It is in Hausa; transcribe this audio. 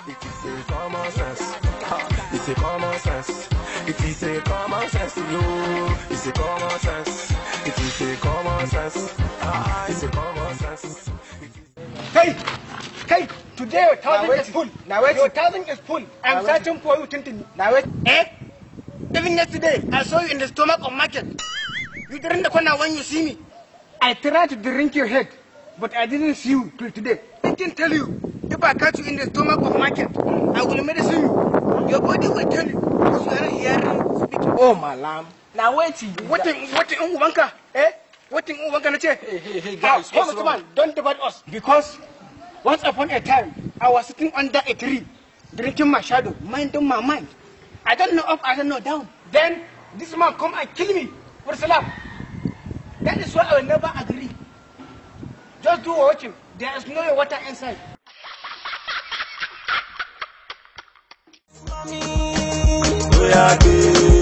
It is a common sense. It's a common sense. It is a common sense. No, it's a common sense. It is a common sense. It's a common sense. Hey, today your thousand is full. Now wait. Your thousand is full. I'm searching for you, Tintin. Now wait. Even yesterday, I saw you in the stomach of market. You drink the corner when you see me. I tried to drink your head, but I didn't see you till today. I can tell you, if I catch you in the stomach of market, I will medicine you. Your body will tell you, because you are not hearing speaking. Oh, my lamb. Now wait. What in Ubanka? What in Ubanka? Hey, guys, come on, don't debate us. Because once upon a time, I was sitting under a tree, drinking my shadow, minding my mind. I don't know up, I don't know down. Then this man come and kill me for salam. That is why I will never agree. Just do watching. There is no water inside. We are good.